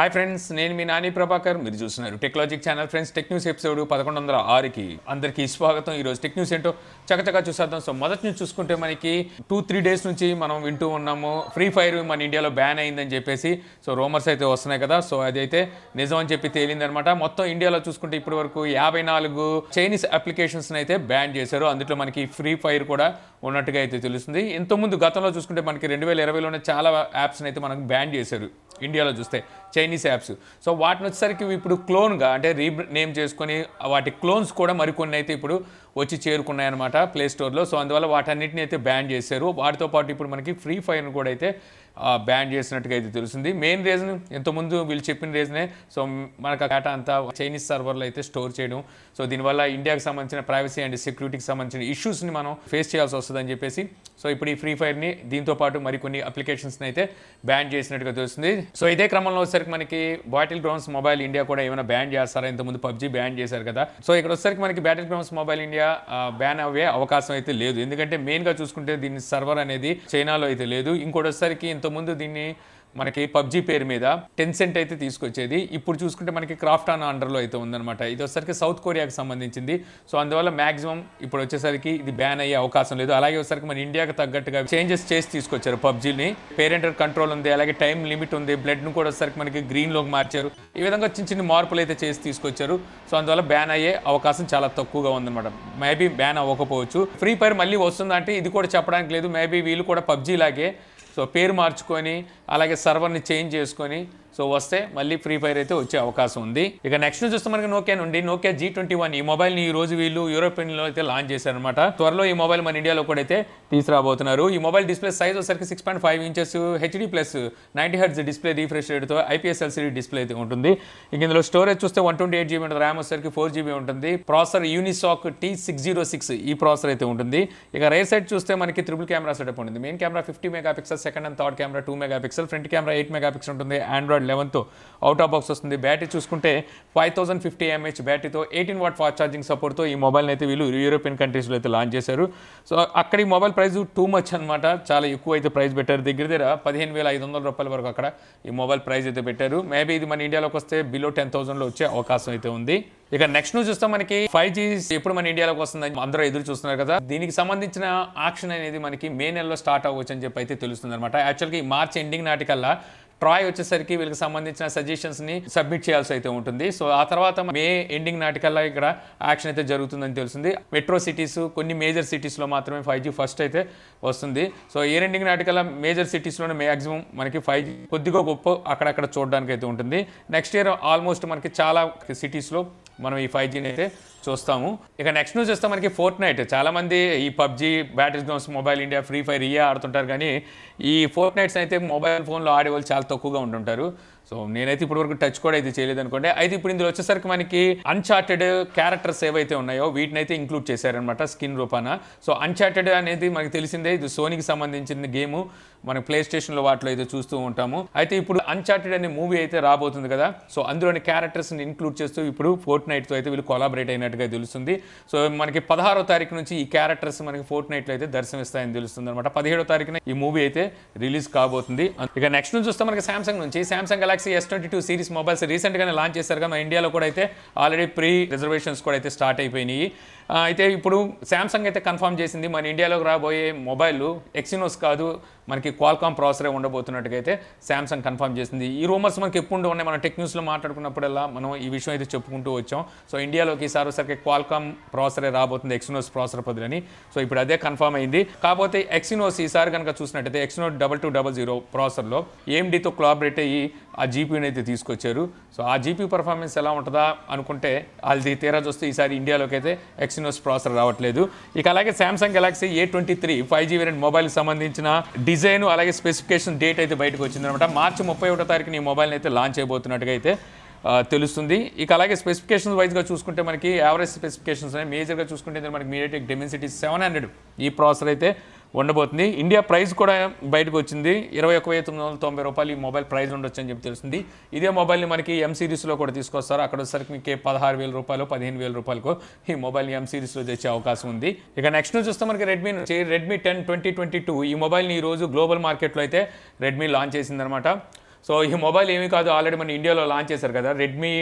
Hi friends, నేను మీ నాని ప్రభాకర్. మీరు చూస్తున్నారు Technologic channel. Friends, tech news episode 1106కి అందరికీ స్వాగతం. ఈరోజు టెక్ న్యూస్ ఏంటో చకచకా చూసేద్దాం. సో మొదటి నుంచి చూసుకుంటే మనకి 2-3 డేస్ నుంచి మనం వింటూ ఉన్నాము, ఫ్రీ ఫైర్ మన ఇండియాలో బ్యాన్ అయిందని చెప్పేసి. సో రూమర్స్ అయితే వస్తున్నాయి కదా. సో అదైతే నిజం అని చెప్పి తేలిందనమాట. మొత్తం ఇండియాలో చూసుకుంటే ఇప్పటి వరకు 54 చైనీస్ అప్లికేషన్స్ని అయితే బ్యాన్ చేశారు. అందులో మనకి ఫ్రీ ఫైర్ కూడా ఉన్నట్టుగా అయితే తెలుస్తుంది. ఇంతకుముందు గతంలో చూసుకుంటే మనకి 2020లోనే చాలా యాప్స్ని అయితే మనకు బ్యాన్ చేశారు ఇండియాలో చూస్తే, చైనీస్ యాప్స్. సో వాటిని వచ్చేసరికి ఇప్పుడు క్లోన్గా అంటే రీనేమ్ చేసుకొని వాటి క్లోన్స్ కూడా మరికొన్ని అయితే ఇప్పుడు వచ్చి చేరుకున్నాయన్నమాట ప్లే స్టోర్లో. సో అందువల్ల వాటన్నిటిని అయితే బ్యాన్ చేశారు. వాటితో పాటు ఇప్పుడు మనకి ఫ్రీ ఫైర్ను కూడా అయితే బ్యాన్ చేసినట్టుగా అయితే తెలుస్తుంది. మెయిన్ రీజన్ ఇంతకుముందు వీళ్ళు చెప్పిన రీజనే, సో మనకు డేటా అంతా చైనీస్ సర్వర్లో అయితే స్టోర్ చేయడం. సో దీనివల్ల ఇండియాకి సంబంధించిన ప్రైవసీ అండ్ సెక్యూరిటీకి సంబంధించిన ఇష్యూస్ని మనం ఫేస్ చేయాల్సి వస్తుందని చెప్పేసి సో ఇప్పుడు ఈ ఫ్రీ ఫైర్ని దీంతో పాటు మరికొన్ని అప్లికేషన్స్ని అయితే బ్యాన్ చేసినట్టుగా తెలుస్తుంది. సో ఇదే క్రమంలో వచ్చేసరికి మనకి బ్యాటిల్ గ్రౌండ్స్ మొబైల్ ఇండియా కూడా ఏమైనా బ్యాన్ చేస్తారా? ఇంతకుముందు పబ్జీ బ్యాన్ చేశారు కదా. సో ఇక్కడ వచ్చేసరికి మనకి battle grounds mobile India ban అయ్యే అవకాశం అయితే లేదు. ఎందుకంటే మెయిన్గా చూసుకుంటే దీని సర్వర్ అనేది చైనాలో అయితే లేదు. ఇంకోటి వచ్చేసరికి ఇంతకుముందు దీన్ని మనకి పబ్జీ పేరు మీద టెన్సెంట్ అయితే తీసుకొచ్చేది. ఇప్పుడు చూసుకుంటే మనకి క్రాఫ్ట్ ఆన్ అండర్లో అయితే ఉందన్నమాట. ఇది వచ్చేసరికి సౌత్ కొరియాకి సంబంధించింది. సో అందువల్ల మ్యాక్సిమం ఇప్పుడు వచ్చేసరికి ఇది బ్యాన్ అయ్యే అవకాశం లేదు. అలాగే వచ్చేసరికి మన ఇండియాకి తగ్గట్టుగా చేంజెస్ చేసి తీసుకొచ్చారు పబ్జీని. పేరెంటల్ కంట్రోల్ ఉంది, అలాగే టైం లిమిట్ ఉంది, బ్లడ్ను కూడా వచ్చేసరికి మనకి గ్రీన్లోకి మార్చారు. ఈ విధంగా చిన్న చిన్న మార్పులు అయితే చేసి తీసుకొచ్చారు. సో అందువల్ల బ్యాన్ అయ్యే అవకాశం చాలా తక్కువగా ఉందన్నమాట. మేబీ బ్యాన్ అవ్వకపోవచ్చు. ఫ్రీ ఫైర్ మళ్ళీ వస్తుందంటే ఇది కూడా చెప్పడానికి లేదు. మేబీ వీళ్ళు కూడా పబ్జీ లాగే సో పేరు మార్చుకొని అలాగే సర్వర్ని చేంజ్ చేసుకొని సో వస్తే మళ్ళీ ఫ్రీ ఫైర్ అయితే వచ్చే అవకాశం ఉంది. ఇక నెక్స్ట్ చూస్తే మనకి నోకియా నుండి నోకియా G21 ఈ మొబైల్ని ఈ రోజు వీళ్ళు యూరోపియన్లో అయితే లాంచ్ చేశారనమాట. త్వరలో ఈ మొబైల్ మన ఇండియాలో కూడా అయితే తీసుకురాబోతున్నారు. ఈ మొబైల్ డిస్ప్లే సైజ్ వచ్చేసరికి 6.5 inches HD plus 90 Hz display refresh రేట్తో IPS LCD డిస్ప్లే అయితే ఉంటుంది. ఇక ఇందులో స్టోరేజ్ చూస్తే 128GB ఉంటుంది, ర్యామ్ వచ్చేసరికి 4GB ఉంటుంది. ప్రాసెసర్ యూనిసాక్ T606 ఈ ప్రాసెసర్ అయితే ఉంటుంది. ఇక రేర్ సైడ్ చూస్తే మనకి ట్రిపుల్ కెమెరా సెటప్ ఉంటుంది. Main camera 50 megapixel, second and third camera 2 megapixel, front camera 8 megapixel ఉంటుంది. ఆండ్రాయిడ్ 11తో అవుట్ ఆఫ్ బాక్స్ వస్తుంది. బ్యాటరీ చూసుకుంటే 5050 mAh బ్యాటరీతో 18 వాట్ ఫాస్ట్ ఛార్జింగ్ సపోర్ట్తో ఈ మొబైల్ని అయితే వీళ్ళు యూరోపియన్ కంట్రీస్లో అయితే లాంచ్ చేశారు. సో అక్కడ ఈ మొబైల్ ప్రైస్ టూ మచ్ అనమాట, చాలా ఎక్కువ అయితే ప్రైస్ పెట్టారు. దగ్గర 15,500 రూపాయల వరకు అక్కడ ఈ మొబైల్ ప్రైస్ అయితే పెట్టారు. మేబీ ఇది మన ఇండియాలోకి వస్తే బిలో 10,000లో వచ్చే అవకాశం అయితే ఉంది. ఇక నెక్స్ట్ న్యూస్ చూస్తాం, మనకి 5G ఎప్పుడు మన ఇండియాలోకి వస్తుందని అందరూ ఎదురు చూస్తున్నారు కదా. దీనికి సంబంధించిన యాక్షన్ అనేది మనకి మే నెలలో స్టార్ట్ అవ్వచ్చు అని చెప్పి అయితే తెలుస్తుంది అనమాట. యాక్చువల్గా ఈ మార్చ్ ఎండింగ్ నాటికల్లా ట్రాయ్ వచ్చేసరికి వీళ్ళకి సంబంధించిన సజెషన్స్ని సబ్మిట్ చేయాల్సి అయితే ఉంటుంది. సో ఆ తర్వాత మే ఎండింగ్ నాటికల్లా ఇక్కడ యాక్షన్ అయితే జరుగుతుందని తెలుస్తుంది. మెట్రో సిటీస్, కొన్ని మేజర్ సిటీస్లో మాత్రమే 5G ఫస్ట్ అయితే వస్తుంది. సో ఇయర్ ఎండింగ్ నాటికల్లా మేజర్ సిటీస్లోనే మ్యాక్సిమం మనకి 5G కొద్దిగా గొప్ప అక్కడక్కడ చూడడానికి అయితే ఉంటుంది. నెక్స్ట్ ఇయర్ ఆల్మోస్ట్ మనకి చాలా సిటీస్లో మనం ఈ 5Gని అయితే చూస్తాము. ఇక నెక్స్ట్ న్యూస్ చూస్తే మనకి ఫోర్ట్నైట్. చాలామంది ఈ PUBG, battle grounds mobile India, free fire ఇయే ఆడుతుంటారు, కానీ ఈ ఫోర్ట్నైట్స్ అయితే మొబైల్ ఫోన్లో ఆడే వాళ్ళు చాలా తక్కువగా ఉంటుంటారు. సో నేనైతే ఇప్పటివరకు టచ్ కూడా అయితే చేయలేదు అనుకోండి. అయితే ఇప్పుడు ఇందులో వచ్చేసరికి మనకి అన్చార్టెడ్ క్యారెక్టర్స్ ఏవైతే ఉన్నాయో వీటిని అయితే ఇంక్లూడ్ చేశారనమాట స్కిన్ రూపాన. సో అన్చార్టెడ్ అనేది మనకి తెలిసిందే, ఇది సోనీకి సంబంధించిన గేము. మనం ప్లే స్టేషన్లో వాటిలో అయితే చూస్తూ ఉంటాము. అయితే ఇప్పుడు అన్చార్టెడ్ అనే మూవీ అయితే రాబోతుంది కదా. సో అందులోని క్యారెక్టర్స్ని ఇంక్లూడ్ చేస్తూ ఇప్పుడు ఫోర్ట్నైట్తో అయితే వీళ్ళు కొలాబరేట్ అయినట్టుగా తెలుస్తుంది. సో మనకి 16వ తారీఖు నుంచి ఈ క్యారెక్టర్స్ మనకి ఫోర్ట్నైట్లో అయితే దర్శనమిస్తాయని తెలుస్తుంది అనమాట. 17వ తారీఖున ఈ మూవీ అయితే రిలీజ్ కాబోతుంది. ఇక నెక్స్ట్ నుంచి చూస్తే మనకి సామ్సంగ్ నుంచి Samsung Galaxy S22 series mobiles రీసెంట్గానే లాంచ్ చేశారు కదా. మన ఇండియాలో కూడా అయితే ఆల్రెడీ ప్రీ రిజర్వేషన్స్ కూడా అయితే స్టార్ట్ అయిపోయినాయి. అయితే ఇప్పుడు సామ్సంగ్ అయితే కన్ఫర్మ్ చేసింది మన ఇండియాలోకి రాబోయే మొబైల్ ఎక్సినోస్ కాదు, మనకి క్వాల్కామ్ ప్రాసెసరే ఉండబోతున్నట్టుగా అయితే సామ్సంగ్ కన్ఫర్మ్ చేసింది. ఈ రూమర్స్ మనకి ఎప్పుడు ఉన్నాయి, మనం టెక్ న్యూస్లో మాట్లాడుకున్నప్పుడల్లా మనం ఈ విషయం అయితే చెప్పుకుంటూ వచ్చాం. సో ఇండియాలోకి ఈసారి వచ్చరికి క్వాల్కామ్ ప్రాసెసరే రాబోతుంది ఎక్సినోస్ ప్రాసెసర్ బదులని. సో ఇప్పుడు అదే కన్ఫర్మ్ అయింది. కాకపోతే ఎక్సినోస్ ఈసారి కనుక చూసినట్టయితే ఎక్సినోస్ 2200 ప్రాసెసర్లో AMDతో కొలాబరేట్ అయ్యి ఆ GPUని అయితే తీసుకొచ్చారు. సో ఆ GPU పర్ఫార్మెన్స్ ఎలా ఉంటుందా అనుకుంటే అది తీరా చూస్తే ఈసారి ఇండియాలోకి అయితే ఎక్సినోస్ ప్రాసెసర్ రావట్లేదు. ఇక అలాగే Samsung Galaxy A23 5G variant మొబైల్కి సంబంధించిన డిజైన్ అలాగే స్పెసిఫికేషన్ డేట్ అయితే బయటకు వచ్చిందనమాట. మార్చి 31వ తారీఖున ఈ మొబైల్ని అయితే లాంచ్ అయిపోతున్నట్టుగా అయితే తెలుస్తుంది. ఇక అలాగే స్పెసిఫికేషన్స్ వైజ్గా చూసుకుంటే మనకి యావరేజ్ స్పెసిఫికేషన్స్ అనేవి మేజర్గా చూసుకుంటే మనకి మీడియాటెక్ డెమెన్సిటీ 700 ఈ ప్రాసెసర్ అయితే ఉండబోతుంది. ఇండియా ప్రైస్ కూడా బయటకు వచ్చింది, 21,990 రూపాయలు ఈ మొబైల్ ప్రైస్ ఉండొచ్చు అని చెప్పి తెలుస్తుంది. ఇదే మొబైల్ని మనకి M సిరీస్లో కూడా తీసుకొస్తారు. అక్కడ వచ్చేసరికి మీకు 16,000 రూపాయలు 15,000 రూపాయలకు ఈ మొబైల్ని M సిరీస్లో తెచ్చే అవకాశం ఉంది. ఇక నెక్స్ట్ చూస్తే మనకి రెడ్మీ 10 2022 ఈ మొబైల్ని ఈరోజు గ్లోబల్ మార్కెట్లో అయితే రెడ్మీ లాంచ్ చేసిందనమాట. సో ఈ మొబైల్ ఏమీ కాదు, ఆల్రెడీ మన ఇండియాలో లాంచ్ చేశారు కదా, రెడ్మీ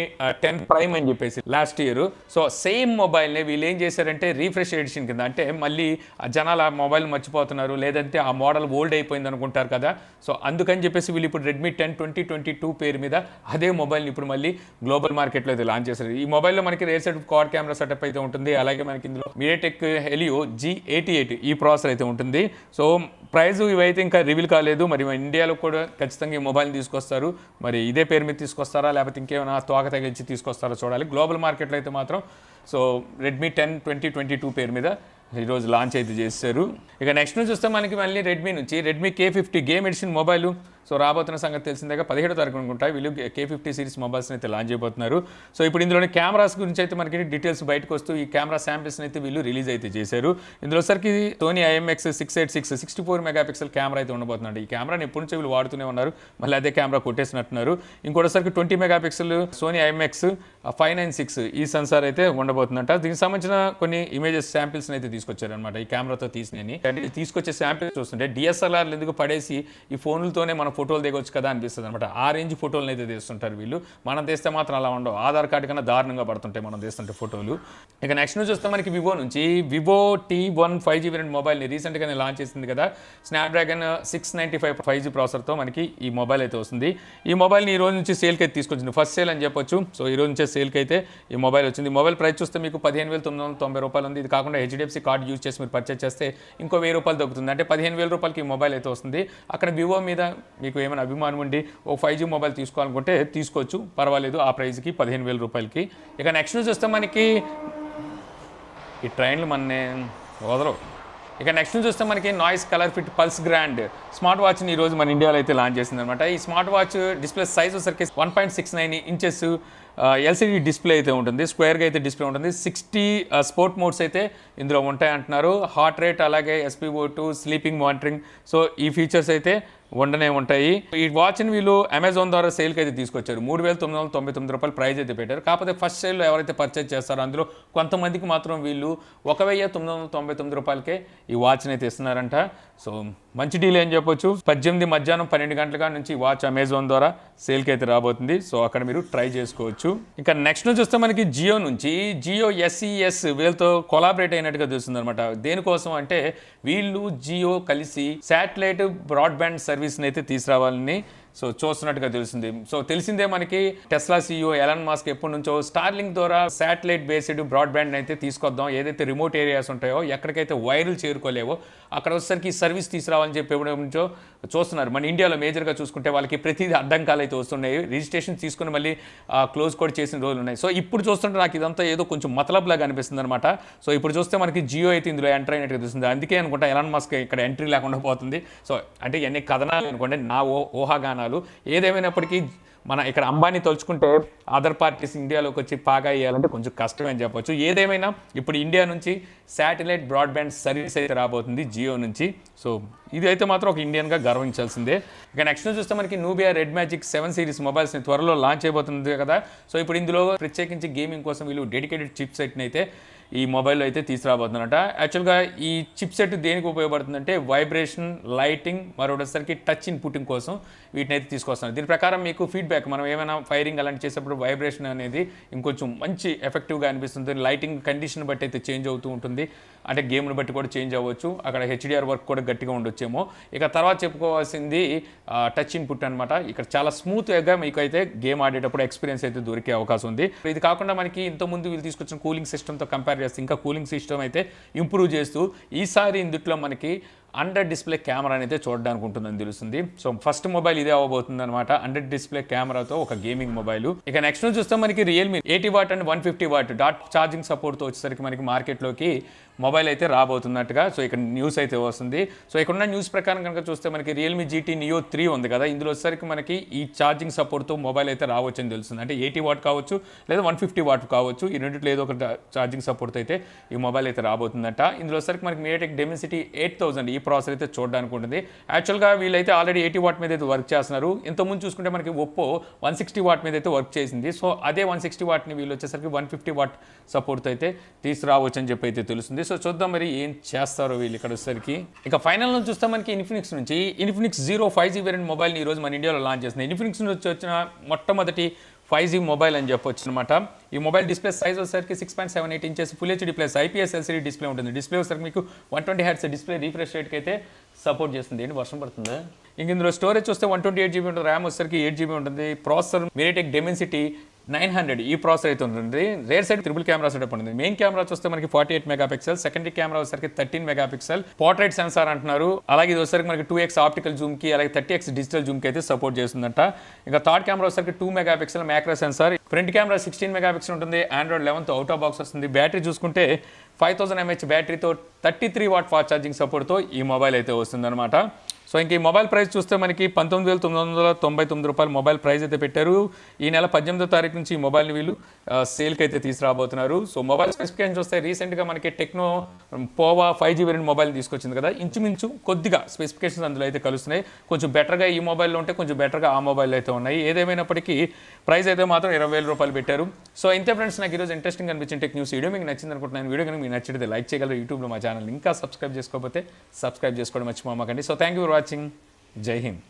10 ప్రైమ్ అని చెప్పేసి లాస్ట్ ఇయర్. సో సేమ్ మొబైల్ని వీళ్ళు ఏం చేశారంటే రీఫ్రెష్ ఎడిషన్ కింద, అంటే మళ్ళీ జనాలు ఆ మొబైల్ మర్చిపోతున్నారు, లేదంటే ఆ మోడల్ ఓల్డ్ అయిపోయింది అనుకుంటారు కదా, సో అందుకని చెప్పేసి వీళ్ళు ఇప్పుడు రెడ్మీ 10 2022 పేరు మీద అదే మొబైల్ని ఇప్పుడు మళ్ళీ గ్లోబల్ మార్కెట్లో అయితే లాంచ్ చేశారు. ఈ మొబైల్లో మనకి rare set quad camera setup అయితే ఉంటుంది. అలాగే మనకి ఇందులో మీడియాటెక్ హెలియో G88 ఈ ప్రాసెసర్ అయితే ఉంటుంది. సో ప్రైస్ ఇవైతే ఇంకా రివీల్ కాలేదు. మరి ఇండియాలో కూడా ఖచ్చితంగా ఈ మొబైల్ తీసుకొస్తారు. మరి ఇదే పేరు మీద తీసుకొస్తారా, లేకపోతే ఇంకేమైనా తోక తగిలించి తీసుకొస్తారో చూడాలి. గ్లోబల్ మార్కెట్లో అయితే మాత్రం సో రెడ్మీ 10 2022 పేరు మీద ఈరోజు లాంచ్ అయితే చేశారు. ఇక నెక్స్ట్ నుంచి చూస్తే మనకి మళ్ళీ రెడ్మీ నుంచి Redmi K50 game edition mobile so రాబోతున్న సంగతి తెలిసిందేగా. 17వ తారీఖు అనుకుంటాయి వీళ్ళు K50 సిరీస్ మొబైల్స్ని అయితే లాంచ్ చేయబోతున్నారు. సో ఇప్పుడు ఇందులోని కెమెరాస్ గురించి అయితే మనకి డీటెయిల్స్ బయటకు వస్తూ ఈ కెమెరా శాంపిల్స్ని అయితే వీళ్ళు రిలీజ్ అయితే చేశారు. ఇందులో సరికి సోనీ IMX 686 64 మెగాపిక్సెల్ కెమెరా అయితే ఉండబోతున్నాడు. ఈ కెమెరాని ఎప్పటి నుంచో వీళ్ళు వాడుతూనే ఉన్నారు, మళ్ళీ అదే కెమెరా కొట్టేసినట్టున్నారు. ఇంకోటిసరికి 20 మెగాపిక్సెల్ సోనీ IMX 596 ఈ సెన్సార్ అయితే ఉండబోతుందంట. దీనికి సంబంధించిన కొన్ని ఇమేజెస్ శాంపిల్స్ని అయితే తీసుకొచ్చారనమాట ఈ కెమెరాతో తీసినని. తీసుకొచ్చే శాంపిల్స్ చూస్తుంటే DSLRలు ఎందుకు పడేసి ఈ ఫోన్లతోనే మన ఫోటోలు దిగొచ్చు కదా అనిపిస్తుంది అనమాట. ఆ రేంజ్ ఫోటోలను అయితే తీస్తుంటారు వీళ్ళు. మనం తీస్తే మాత్రం అలా ఉండవు, ఆధార్ కార్డు కన్నా దారుణంగా పడుతుంటాయి మనం తీస్తుంటే ఫోటోలు. ఇక నెక్స్ట్ నుంచి చూస్తే మనకి వివో నుంచి వివో T1 5G వేరియంట్ మొబైల్ని రీసెంట్గానే లాంచ్ చేసింది కదా. స్నాప్డ్రాగన్ 695 5G ప్రాసెసర్తో మనకి ఈ మొబైల్ అయితే వస్తుంది. ఈ మొబైల్ని ఈ రోజు నుంచి సేల్కి అయితే తీసుకొచ్చింది, ఫస్ట్ సేల్ అని చెప్పొచ్చు. సో ఈ రోజు నుంచే సేల్కి అయితే ఈ మొబైల్ వచ్చింది. మొబైల్ ప్రైస్ చూస్తే మీకు 15,990 రూపాయలు ఉంది. ఇది కాకుండా HDFC కార్డు యూజ్ చేసి మీరు పర్చేస్ చేస్తే ఇంకో 1000 రూపాయలు దొరుకుతుంది, అంటే 15,000 రూపాయలకి ఈ మొబైల్ అయితే వస్తుంది. అక్కడ వివో మీద మీకు ఏమైనా అభిమానం ఉండి ఓ 5G మొబైల్ తీసుకోవాలనుకుంటే తీసుకోవచ్చు, పర్వాలేదు ఆ ప్రైస్కి 15,000 రూపాయలకి. ఇక నెక్స్ట్ నుంచి వస్తే మనకి ఈ ట్రైన్లు మనని వదలవు. ఇక నెక్స్ట్ నుంచి చూస్తే మనకి noise ColorFit pulse grand smart వాచ్ని ఈరోజు మన ఇండియాలో అయితే లాంచ్ చేసింది అనమాట. ఈ స్మార్ట్ వాచ్ డిస్ప్లే సైజ్ వచ్చరికి 1.69 ఇంచెస్ LCD డిస్ప్లే అయితే ఉంటుంది, స్క్వేర్గా అయితే డిస్ప్లే ఉంటుంది. 60 స్పోర్ట్ మోడ్స్ అయితే ఇందులో ఉంటాయి అంటున్నారు. హార్ట్ రేట్ అలాగే SpO2 స్లీపింగ్ మానిటరింగ్, సో ఈ ఫీచర్స్ అయితే ఉండనే ఉంటాయి. ఈ వాచ్ని వీళ్ళు అమెజాన్ ద్వారా సేల్కి అయితే తీసుకొచ్చారు. 3,999 రూపాయలు ప్రైస్ అయితే పెట్టారు. కాకపోతే ఫస్ట్ సేల్లో ఎవరైతే పర్చేజ్ చేస్తారో అందులో కొంతమందికి మాత్రం వీళ్ళు 1,999 రూపాయలకే ఈ వాచ్ని అయితే ఇస్తున్నారంట. సో మంచి డీల్ అని చెప్పొచ్చు. 18 మధ్యాహ్నం 12 గంటల నుంచి ఈ వాచ్ అమెజాన్ ద్వారా సేల్కి అయితే రాబోతుంది. సో అక్కడ మీరు ట్రై చేసుకోవచ్చు. ఇంకా నెక్స్ట్ నుంచి వస్తే మనకి జియో నుంచి జియో SES వీళ్ళతో కొలాబరేట్ అయినట్టుగా తెలుస్తుంది అనమాట. దేనికోసం అంటే వీళ్ళు జియో కలిసి శాటిలైట్ బ్రాడ్బ్యాండ్ సర్వీస్ని అయితే తీసుకురావాలని సో చూస్తున్నట్టుగా తెలిసింది. సో తెలిసిందే మనకి టెస్లా CEO ఎలాన్ మస్క్ ఎప్పటి నుంచో స్టార్లింక్ ద్వారా శాటిలైట్ బేస్డ్ బ్రాడ్బ్యాండ్ అయితే తీసుకొద్దాం, ఏదైతే రిమోట్ ఏరియాస్ ఉంటాయో ఎక్కడికైతే వైర్లు చేరుకోలేవో అక్కడ వచ్చేసరికి సర్వీస్ తీసుకురావాలని చెప్పి ఎప్పటి నుంచో చూస్తున్నారు. మన ఇండియాలో మేజర్గా చూసుకుంటే వాళ్ళకి ప్రతిదీ అడ్డంకాలు అయితే వస్తున్నాయి, రిజిస్ట్రేషన్ తీసుకుని మళ్ళీ క్లోజ్ కూడా చేసిన రోజులు ఉన్నాయి. సో ఇప్పుడు చూస్తుంటే నాకు ఇదంతా ఏదో కొంచెం మతలబ్లాగా అనిపిస్తుంది అనమాట. సో ఇప్పుడు చూస్తే మనకి జియో అయితే ఇందులో ఎంటర్ అయినట్టుగా తెలుస్తుంది. అందుకే అనుకుంటా ఎలాన్ మస్క్ ఇక్కడ ఎంట్రీ లేకుండా పోతుంది. సో అంటే ఇవన్నీ కథనాలు అనుకోండి, నా ఊహాగానాలు. ఏదేమైనప్పటికీ మన ఇక్కడ అంబానీ తలుచుకుంటే అదర్ పార్టీస్ ఇండియాలోకి వచ్చి పాగా వేయాలంటే కొంచెం కష్టమే అని చెప్పొచ్చు. ఏదేమైనా ఇప్పుడు ఇండియా నుంచి శాటిలైట్ బ్రాడ్బ్యాండ్ సర్వీస్ అయితే రాబోతుంది జియో నుంచి. సో ఇది అయితే మాత్రం ఒక ఇండియన్గా గర్వించాల్సిందే. ఇక నెక్స్ట్ చూస్తే మనకి నూబియా రెడ్ మ్యాజిక్ 7 సిరీస్ మొబైల్స్ని త్వరలో లాంచ్ అయిపోతుంది కదా. సో ఇప్పుడు ఇందులో ప్రత్యేకించి గేమింగ్ కోసం వీళ్ళు డెడికేటెడ్ చిప్ సెట్ని అయితే ఈ మొబైల్లో అయితే తీసుకురాబోతుందన్నట. యాక్చువల్గా ఈ చిప్ సెట్ దేనికి ఉపయోగపడుతుందంటే వైబ్రేషన్, లైటింగ్, మరొకసారికి టచ్ ఇన్పుటింగ్ కోసం వీటిని అయితే తీసుకొస్తున్నారు. దీని ప్రకారం మీకు ఫీడ్బ్యాక్, మనం ఏమైనా ఫైరింగ్ అలాంటి చేసేటప్పుడు వైబ్రేషన్ అనేది ఇంకొంచెం మంచి ఎఫెక్టివ్గా అనిపిస్తుంది. లైటింగ్ కండిషన్ బట్టి అయితే చేంజ్ అవుతూ ఉంటుంది, అంటే గేమ్ని బట్టి కూడా చేంజ్ అవ్వచ్చు. అక్కడ HDR వర్క్ కూడా గట్టిగా ఉండొచ్చేమో. ఇక తర్వాత చెప్పుకోవాల్సింది టచ్ ఇన్పుట్ అనమాట. ఇక్కడ చాలా స్మూత్గా మీకు అయితే గేమ్ ఆడేటప్పుడు ఎక్స్పీరియన్స్ అయితే దొరికే అవకాశం ఉంది. ఇది కాకుండా మనకి ఇంతకుముందు వీళ్ళు తీసుకొచ్చిన కూలింగ్ సిస్టమ్తో కంపేర్ చేస్తే ఇంకా కూలింగ్ సిస్టమ్ అయితే ఇంప్రూవ్ చేస్తూ ఈసారి ఇందులో మనకి అండర్ డిస్ప్లే కెమెరా అయితే చూడడానికి ఉంటుందని తెలుస్తుంది. సో ఫస్ట్ మొబైల్ ఇదే అవ్వబోతుంది అనమాట, అండర్ డిస్ప్లే కెమెరాతో ఒక గేమింగ్ మొబైల్. ఇక నెక్స్ట్ నుంచి చూస్తే మనకి Realme 80 what and 150 what dot charging సపోర్ట్తో వచ్చేసరికి మనకి మార్కెట్లోకి మొబైల్ అయితే రాబోతున్నట్టుగా సో ఇక్కడ న్యూస్ అయితే వస్తుంది. సో ఇక్కడ ఉన్న న్యూస్ ప్రకారం కనుక చూస్తే మనకి రియల్మీ GT Neo 3 ఉంది కదా, ఇందులో వచ్చేసరికి మనకి ఈ ఛార్జింగ్ సపోర్ట్తో మొబైల్ అయితే రావచ్చు అని తెలుస్తుంది. అంటే 80 వాట్ కావచ్చు లేదా 150 వాట్ కావచ్చు, ఈ రెండిట్లో ఏదో ఒక ఛార్జింగ్ సపోర్ట్తో అయితే ఈ మొబైల్ అయితే రాబోతుందట. ఇందులో వచ్చేసరికి మనకి మీడియాటెక్ డెమెన్సిటీ 8000 ఈ ఈ ప్రాసెసర్ అయితే చూడడానికి ఉంటుంది. యాక్చువల్గా వీళ్ళైతే ఆల్రెడీ 80 వాట్ మీద అయితే వర్క్ చేస్తున్నారు. ఇంతకుముందు చూసుకుంటే మనకి ఒప్పో 160 వాట్ మీద అయితే వర్క్ చేసింది. సో అదే 160 వాట్ని వీళ్ళు వచ్చేసరికి 150 వాట్ సపోర్ట్తో అయితే తీసుకురావచ్చు అని చెప్పి అయితే తెలుస్తుంది. సో చూద్దాం మరి ఏం చేస్తారో వీళ్ళు ఇక్కడ వచ్చేసరికి. ఇక ఫైనల్ నుంచి చూస్తే మనకి ఇన్ఫినిక్స్ జీరో 5G వేరియంట్ మొబైల్ని ఈరోజు మన ఇండియాలో లాంచ్ చేస్తుంది. ఇన్ఫినిక్స్ నుంచి వచ్చిన మొట్టమొదటి 5G మొబైల్ అని చెప్పొచ్చు అనమాట. ఈ మొబైల్ డిస్ప్లే సైజ్ వచ్చేసరికి 6.78 inches full HD plus IPS LCD display ఉంటుంది. డిస్ప్లే వచ్చేసరికి మీకు 120 Hz డిస్ప్లే రీఫ్రెష్ రేట్కి అయితే సపోర్ట్ చేస్తుంది. ఏంటి వర్షం పడుతుందా? ఇంక ఇందులో స్టోరేజ్ చూస్తే 128GB ఉంటుంది, ర్యామ్ వచ్చేసరికి 8GB ఉంటుంది. ప్రాసెసర్ మీడియాటెక్ డెమెన్సిటీ 900 ఈ ప్రాసెసర్ అయితే ఉంటుంది. Rare side triple camera setup ఉంటుంది. మెయిన్ కెమెరా చూస్తే మనకి 48 మెగాపిక్సెల్, సెకండరీ కెమెరా వచ్చేసరికి 13 మెగాపిక్సెల్, పోర్ట్రైట్ సెన్సార్ అంటున్నారు. అలాగే ఇది వచ్చేసరికి మనకి 2x ఆప్టికల్ జూమ్ కి, అలాగే 30x డిజిటల్ జూమ్ కి అయితే సపోర్ట్ చేస్తుందంట. ఇంకా థర్డ్ కెమెరా వచ్చేసరికి 2 megapixel macro censor, front camera 16 megapixel ఉంటుంది. ఆండ్రాయిడ్ 11 అవుట్ ఆఫ్ బాక్స్ వస్తుంది. బ్యాటరీ చూసుకుంటే 5000 mAh బ్యాటరీతో 33 వాట్ ఫాస్ట్ ఛార్జింగ్ సపోర్ట్తో ఈ మొబైల్ అయితే వస్తుందన్నమాట. సో ఇంక ఈ మొబైల్ ప్రైస్ చూస్తే మనకి 19,999 రూపాయలు మొబైల్ ప్రైస్ అయితే పెట్టారు. ఈ నెల 18వ తారీఖు నుంచి ఈ మొబైల్ని వీళ్ళు సేల్కి అయితే తీసుకురాబోతున్నారు. సో మొబైల్ స్పెసిఫికేషన్ చూస్తే రీసెంట్గా మనకి టెక్నో పోవా 5G వేరియంట్ మొబైల్ తీసుకొచ్చింది కదా, ఇంచుమించు కొద్దిగా స్పెసిఫికేషన్స్ అందులో అయితే కలుస్తున్నాయి. కొంచెం బెటర్గా ఈ మొబైల్లో ఉంటే కొంచెం బెటర్గా ఆ మొబైల్లో అయితే ఉన్నాయి. ఏదేమైనప్పటికీ ప్రైస్ అయితే మాత్రం 20,000 రూపాయలు పెట్టారు. సో ఇంతే ఫ్రెండ్స్, నాకు ఈరోజు ఇంట్రెస్టింగ్ అనిపించిన టెక్ న్యూస్ వీడియో మీకు నచ్చింది అనుకుంటున్నాను. వీడియో కనుక మీకు నచ్చితే లైక్ చేయగలరు. యూట్యూబ్లో మా ఛానల్ ఇంకా సబ్స్క్రైబ్ చేసుకోకపోతే సబ్స్క్రైబ్ చేసుకోవడం మర్చిపోమాకండి. So thank you for watching. Jai Hind.